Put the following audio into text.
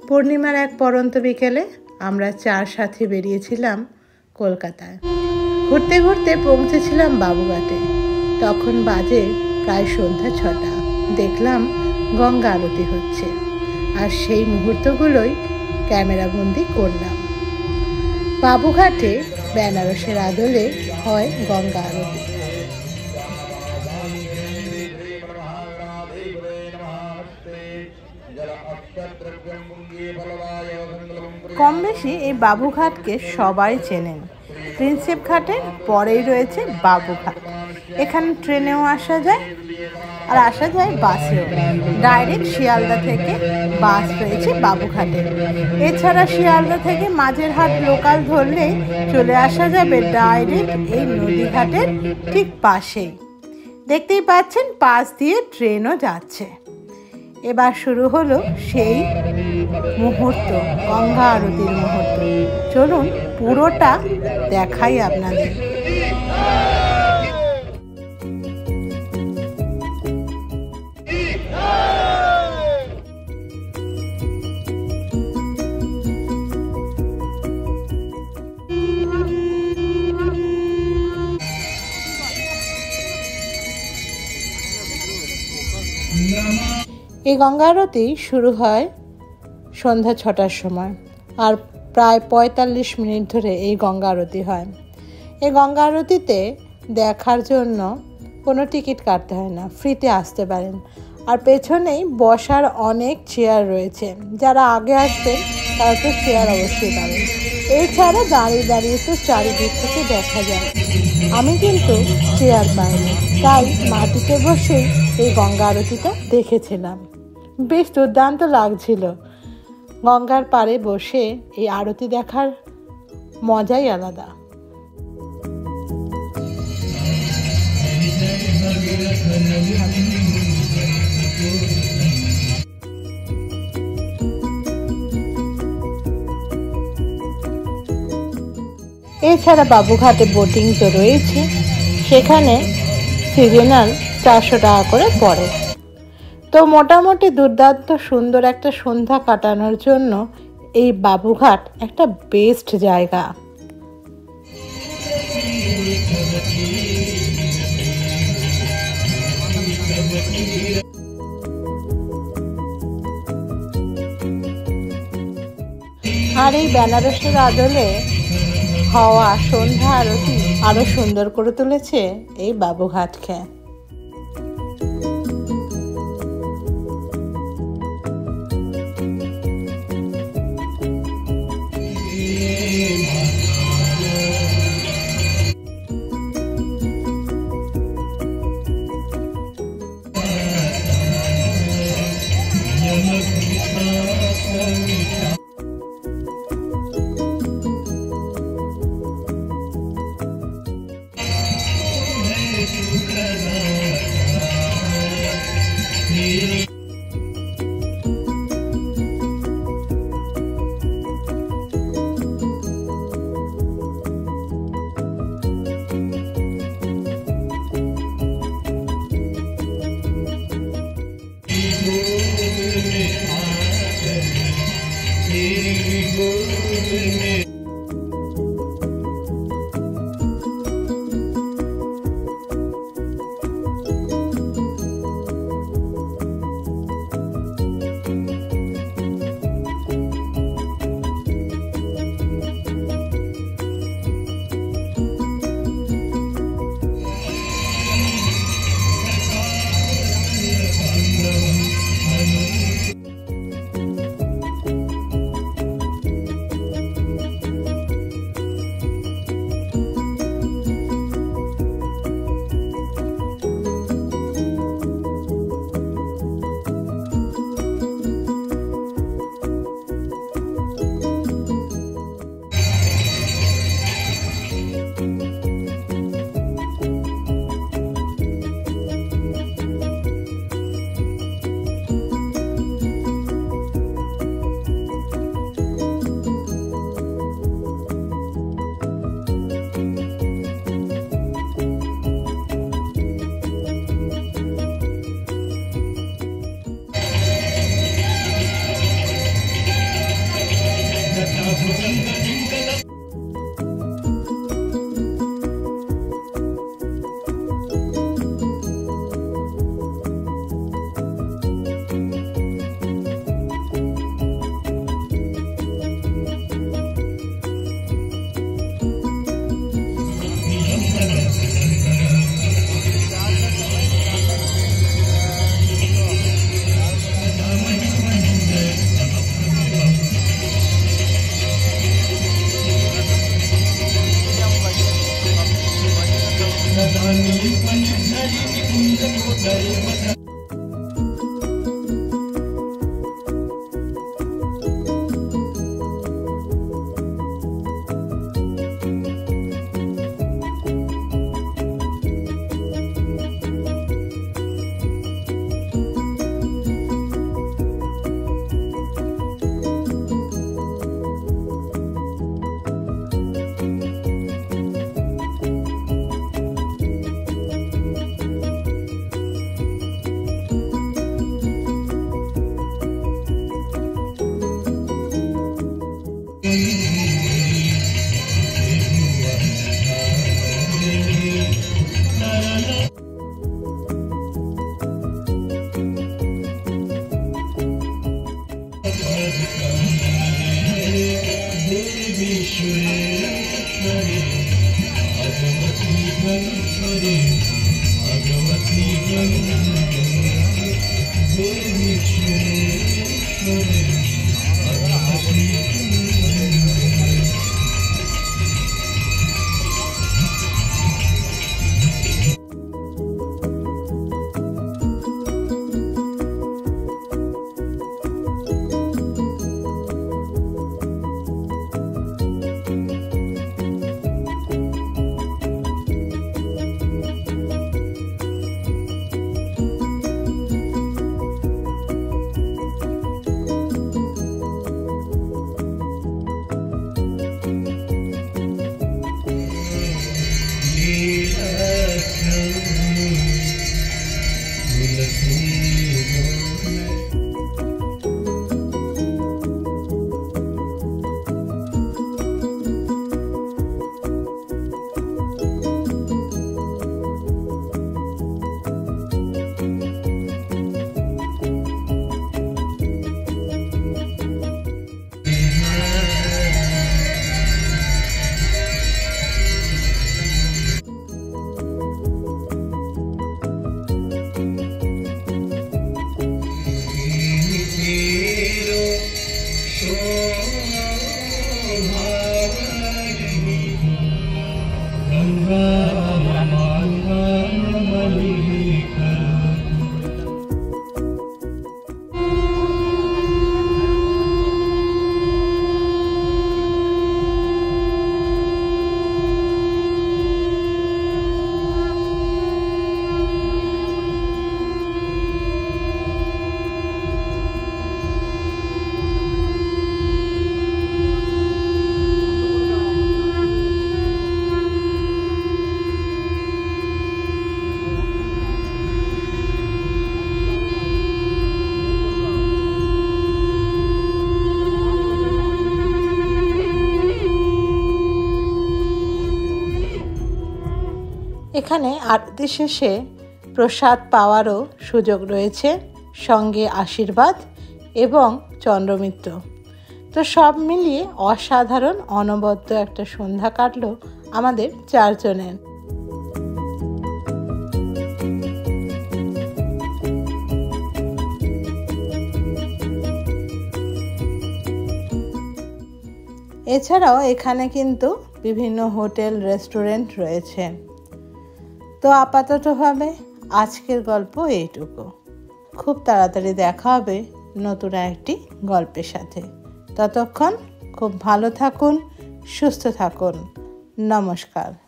পূর্ণিমার এক পরন্ত বিকেলে আমরা 4 সাথী বেরিয়েছিলাম কলকাতায়। ঘুরতে ঘুরতে পৌঁছেছিলাম বাবুঘাটে। তখন বাজে প্রায় সন্ধ্যা 6টা। দেখলাম গঙ্গা আরতি হচ্ছে, আর সেই মুহূর্তগুলোই ক্যামেরাবন্দি করলাম। বাবুঘাটে বেনারসের আদলে হয় গঙ্গা আরতি। কম বেশি এই বাবুঘাটকে সবাই চেনেন। প্রিন্সেপ ঘাটের পরেই রয়েছে বাবুঘাট। এখানে ট্রেনেও আসা যায়, আর আসা যায় বাসেও। ডাইরেক্ট শিয়ালদা থেকে বাস রয়েছে বাবুঘাটে। এছাড়া শিয়ালদা থেকে মাঝেরহাট লোকাল ধরলেই চলে আসা যাবে ডাইরেক্ট এই নদীঘাটের ঠিক পাশেই। দেখতেই পাচ্ছেন পাশ দিয়ে ট্রেনও যাচ্ছে। এবার শুরু হলো সেই মুহূর্ত, গঙ্গা আরতির মুহূর্ত। চলুন পুরোটা দেখাই আপনাদের। এই গঙ্গা আরতি শুরু হয় সন্ধ্যা 6টার সময়, আর প্রায় 45 মিনিট ধরে এই গঙ্গা আরতি হয়। এই গঙ্গা আরতিতে দেখার জন্য কোনো টিকিট কাটতে হয় না, ফ্রিতে আসতে পারেন। আর পেছনেই বসার অনেক চেয়ার রয়েছে। যারা আগে আসবেন তারা তো চেয়ার অবশ্যই পাবেন। এছাড়া দাঁড়িয়ে দাঁড়িয়ে তো চারিদিক থেকে দেখা যায়। আমি কিন্তু চেয়ার পাইনি, তাই মাটিতে বসেই এই গঙ্গা আরতিটা দেখেছিলাম। বেশ দুর্দান্ত লাগছিল। গঙ্গার পাড়ে বসে এই আরতি দেখার মজাই আলাদা। এছাড়া বাবুঘাটে বোটিং তো রয়েছে, সেখানে সিজনাল 400 টাকা করে পড়ে। তো মোটামুটি দুর্দান্ত সুন্দর একটা সন্ধ্যা কাটানোর জন্য এই বাবুঘাট একটা বেস্ট জায়গা। আর এই বেনারসের আদলে হওয়া সন্ধ্যা আরতি আরো সুন্দর করে তুলেছে এই বাবুঘাটকে। এখানে আরতি শেষে প্রসাদ পাওয়ারও সুযোগ রয়েছে, সঙ্গে আশীর্বাদ এবং চন্দ্রমিত্র। তো সব মিলিয়ে অসাধারণ অনবদ্য একটা সন্ধ্যা কাটলো আমাদের চারজনের। এছাড়াও এখানে কিন্তু বিভিন্ন হোটেল রেস্টুরেন্ট রয়েছে। তো আপাততভাবে আজকের গল্প এইটুকু। খুব তাড়াতাড়ি দেখা হবে নতুন একটি গল্পের সাথে। ততক্ষণ খুব ভালো থাকুন, সুস্থ থাকুন। নমস্কার।